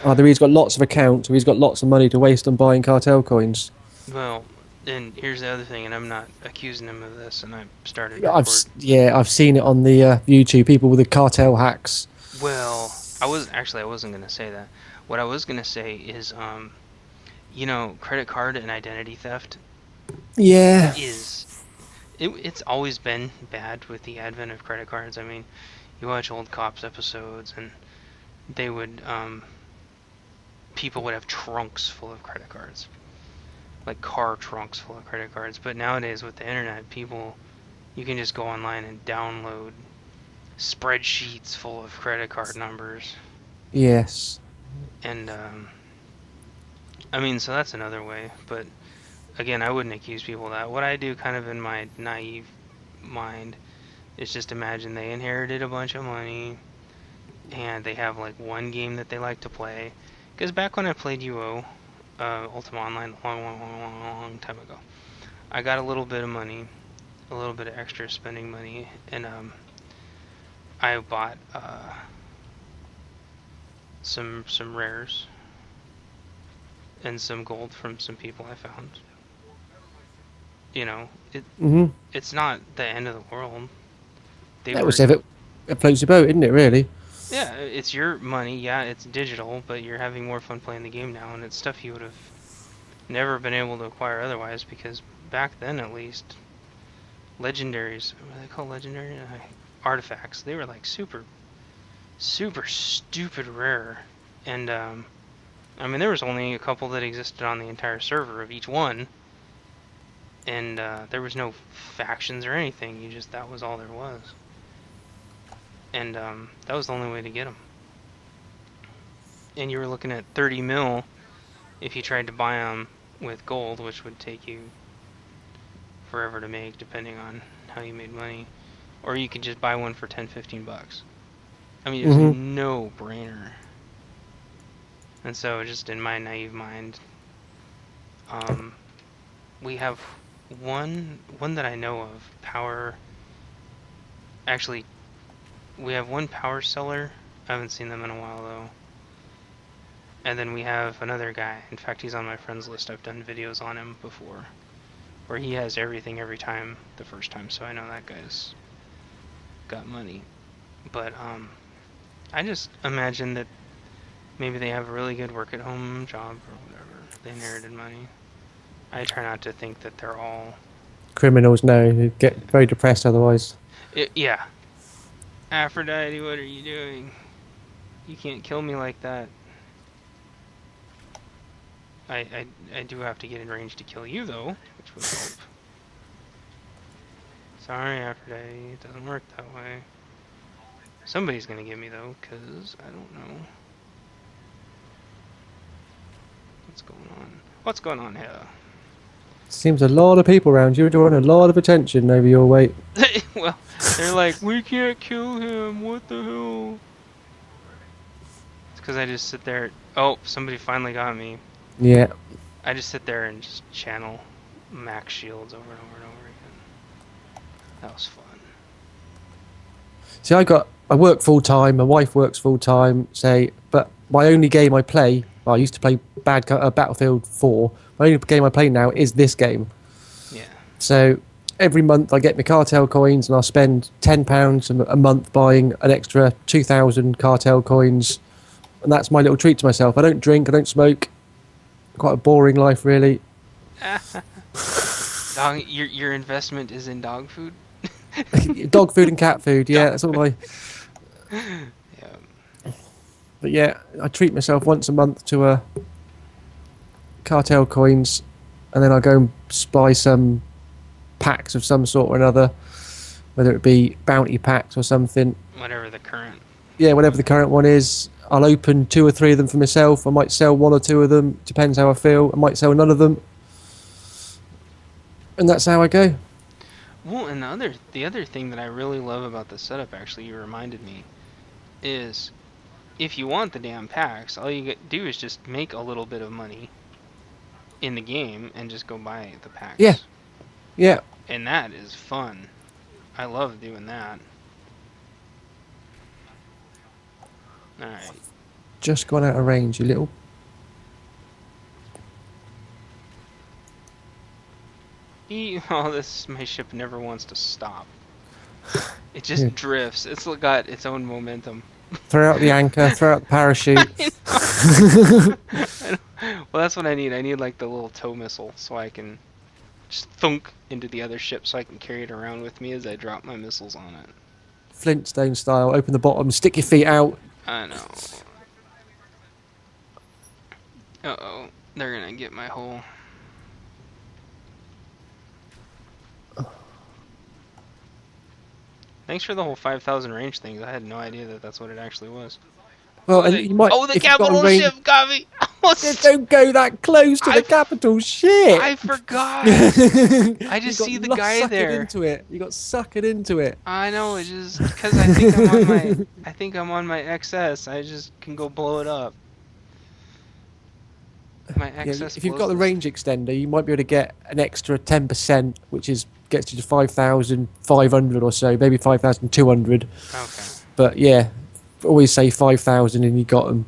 Either he's got lots of accounts or he's got lots of money to waste on buying cartel coins. Well, and here's the other thing, and I'm not accusing him of this, and I started to I've record. yeah, I've seen it on the YouTube. People with the cartel hacks. Well, I wasn't gonna say that. What I was gonna say is, credit card and identity theft Yeah. is it's always been bad with the advent of credit cards. I mean, you watch old cops episodes, and they would people would have trunks full of credit cards, like car trunks full of credit cards. But nowadays with the internet, people you can just go online and download spreadsheets full of credit card numbers, Yes. and I mean, so that's another way. But again, I wouldn't accuse people of that. What I do, kind of in my naive mind, is just imagine they inherited a bunch of money and they have like one game that they like to play. Because back when I played UO, Ultima Online, long time ago, I got a little bit of money, a little bit of extra spending money, and I bought some rares and some gold from some people I found. You know, Mhm. it's not the end of the world. They That was were if it floats your boat, isn't it? Really. Yeah, it's your money. Yeah, it's digital, but you're having more fun playing the game now, and it's stuff you would have never been able to acquire otherwise. Because back then, at least, legendaries, what do they call legendary artifacts? They were like super, super stupid rare, and I mean there was only a couple that existed on the entire server of each one, and there was no factions or anything. You just that was all there was, and that was the only way to get them. And you were looking at 30 mil if you tried to buy them with gold, which would take you forever to make depending on how you made money. Or you could just buy one for 10, 15 bucks. I mean, it's Mhm. no brainer. And so, just in my naive mind, um, we have one that I know of. Power. Actually, we have one power seller. I haven't seen them in a while though. And then we have another guy. In fact, he's on my friends list. I've done videos on him before, where he has everything every time the first time. So I know that guy's got money. But I just imagine that maybe they have a really good work at home job or whatever. They inherited money. I try not to think that they're all. Criminals know. They get very depressed otherwise. Yeah. Aphrodite, what are you doing? You can't kill me like that. I do have to get in range to kill you though, which would help. Sorry, Aphrodite, it doesn't work that way. Somebody's gonna get me though, cause I don't know what's going on. What's going on here? Seems a lot of people around you drawing a lot of attention over your weight. Well, they're like, we can't kill him. What the hell? It's because I just sit there. Oh, somebody finally got me. Yeah. I just sit there and just channel max shields over and over and over again. That was fun. See, I work full time. My wife works full time. Say, but my only game I play. Well, I used to play Battlefield 4. My only game I play now is this game. Yeah. So every month I get my cartel coins and I'll spend £10 a month buying an extra 2,000 cartel coins, and that's my little treat to myself. I don't drink. I don't smoke. Quite a boring life, really. Dog, your investment is in dog food. Dog food and cat food. Yeah, Dog that's all food. I. Yeah. But yeah, I treat myself once a month to cartel coins, and then I go and buy some packs of some sort or another, whether it be bounty packs or something. Whatever the current. Yeah, whatever the current one is. I'll open 2 or 3 of them for myself. I might sell 1 or 2 of them. Depends how I feel. I might sell none of them, and that's how I go. Well, and the other thing that I really love about the setup, actually, you reminded me, is if you want the damn packs, all you do is just make a little bit of money in the game and just go buy the Yeah, packs. yeah. And that is fun. I love doing that. Alright. just gone out of range, you little. Oh, my ship never wants to stop. It Yeah. just drifts. It's got its own momentum. Throw out the anchor, throw out the parachute. Well, that's what I need. I need like the little tow missile so I can just thunk into the other ship so I can carry it around with me as I drop my missiles on it. Flintstone style, open the bottom, stick your feet out. I know. Uh-oh. They're gonna get my hull. Thanks for the whole 5,000 range thing. I had no idea that that's what it actually was. Well, and you might. Oh, the if you've got a capital range, ship got me! don't go that close to the capital shit. I forgot. I just see the guy there. Into it. You got suckered into it. I know. It's just because I think I'm on my. I think I'm on my XS. I just can go blow it up. My XS. Yeah, if you've got the range extender, you might be able to get an extra 10%, which gets you to 5,500 or so, maybe 5,200. Okay. But yeah, always say 5,000 and you got them.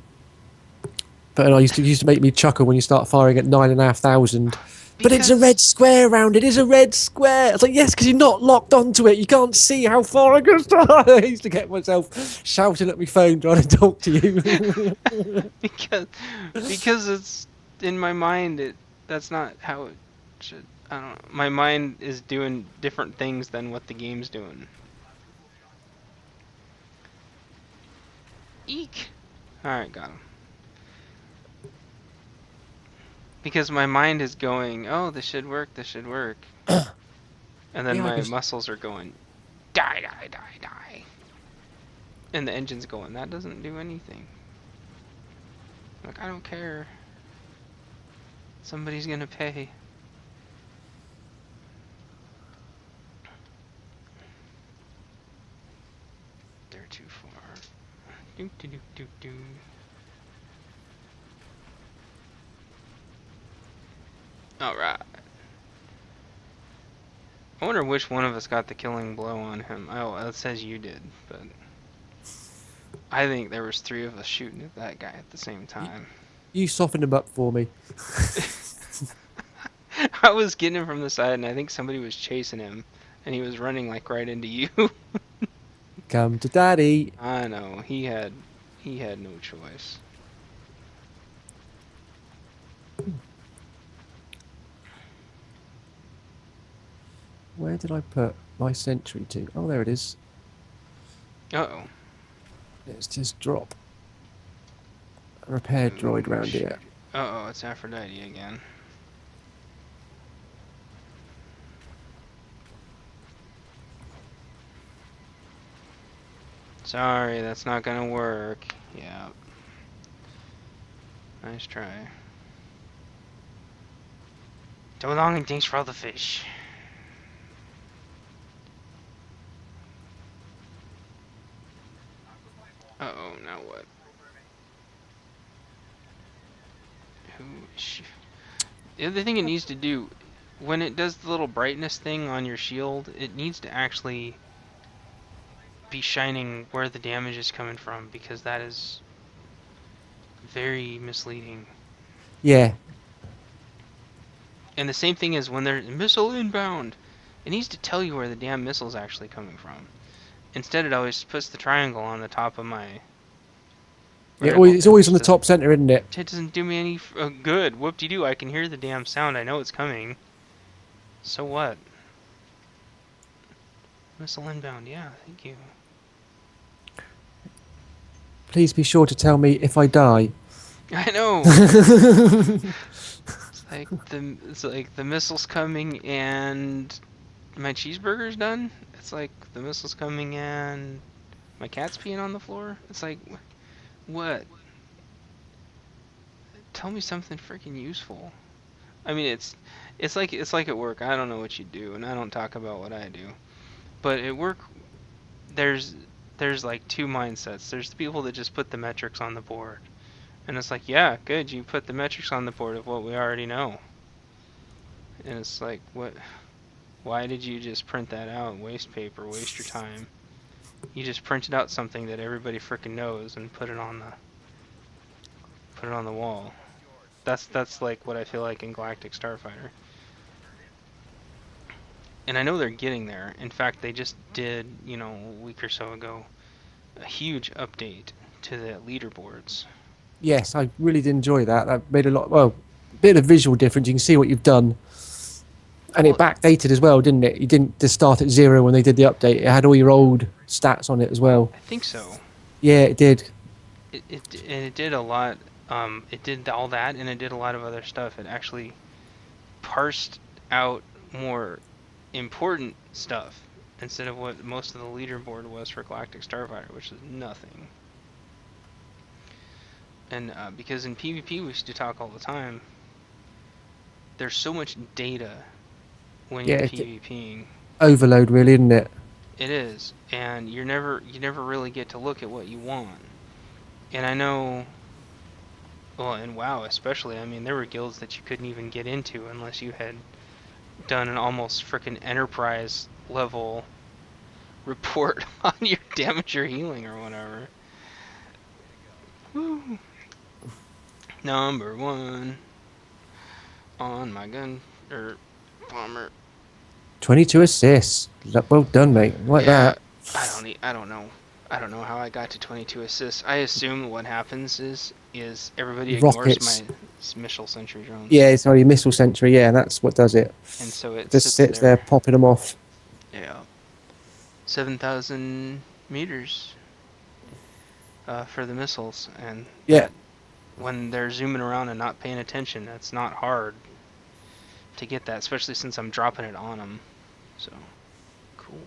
But I used to make me chuckle when you start firing at 9,500. But it's a red square around it. It's a red square. It's like, yes, because you're not locked onto it. You can't see how far I can start. I used to get myself shouting at my phone trying to talk to you. because it's in my mind. That's not how it should. I don't know. My mind is doing different things than what the game's doing. Eek. Alright, got him. Because my mind is going, oh, this should work, this should work. And then my muscles are going, die, die, die, die. And the engine's going, that doesn't do anything. Like, I don't care. Somebody's gonna pay. They're too far. Do do do do do. Alright. I wonder which one of us got the killing blow on him. Oh, it says you did, but I think there was 3 of us shooting at that guy at the same time. You softened him up for me. I was getting him from the side, and I think somebody was chasing him, and he was running like right into you. Come to daddy. I know, he had no choice. Where did I put my sentry to? Oh, there it is. Uh-oh. Let's just drop a repair droid round here. Uh-oh, it's Aphrodite again. Sorry, that's not gonna work. Yeah. Nice try. So long and thanks for all the fish. Uh-oh, now what? The other thing it needs to do, when it does the little brightness thing on your shield, it needs to actually be shining where the damage is coming from, because that is very misleading. Yeah. And the same thing is when there's missile inbound, it needs to tell you where the damn missile's actually coming from. Instead, it always puts the triangle on the top of my... Yeah, it's always on the top center, isn't it? It doesn't do me any good. Whoop-de-doo, I can hear the damn sound. I know it's coming. So what? Missile inbound, yeah, thank you. Please be sure to tell me if I die. I know! It's like the missile's coming and my cheeseburger's done. It's like the missile's coming and my cat's peeing on the floor. It's like, what? Tell me something freaking useful. I mean, it's like at work. I don't know what you do, and I don't talk about what I do. But at work, there's like 2 mindsets. There's the people that just put the metrics on the board, and it's like, yeah, good, you put the metrics on the board of what we already know. And it's like, what? Why did you just print that out? Waste paper, waste your time. You just printed out something that everybody freaking knows and put it on put it on the wall. That's like what I feel like in Galactic Starfighter. And I know they're getting there. In fact, they just did, you know, a week or so ago, a huge update to the leaderboards. Yes, I really did enjoy that. That made a lot. Well, a bit of visual difference. You can see what you've done, and it Well, backdated as well, didn't it? You didn't just start at 0 when they did the update. It had all your old stats on it as well. I think so. Yeah, it did. It did a lot. It did all that, and it did a lot of other stuff. It actually parsed out more important stuff instead of what most of the leaderboard was for Galactic Starfighter, which is nothing. And because in PvP we used to talk all the time, there's so much data when you're Yeah, PvPing. overload, really, isn't it? It is, and you never really get to look at what you want. And I know, well, in WoW especially, I mean, there were guilds that you couldn't even get into unless you had done an almost frickin' enterprise level report on your damage or healing or whatever. Woo. Number 1 on my gun or bomber. 22 assists. Well done, mate. Like that. I don't know. I don't know how I got to 22 assists. I assume what happens is everybody Rockets. ignores my missile sentry drones. Yeah, sorry, missile sentry. Yeah, that's what does it. And so it Just sits there popping them off. Yeah. 7,000 meters for the missiles, and Yeah. when they're zooming around and not paying attention, that's not hard to get that, especially since I'm dropping it on them. So, cool.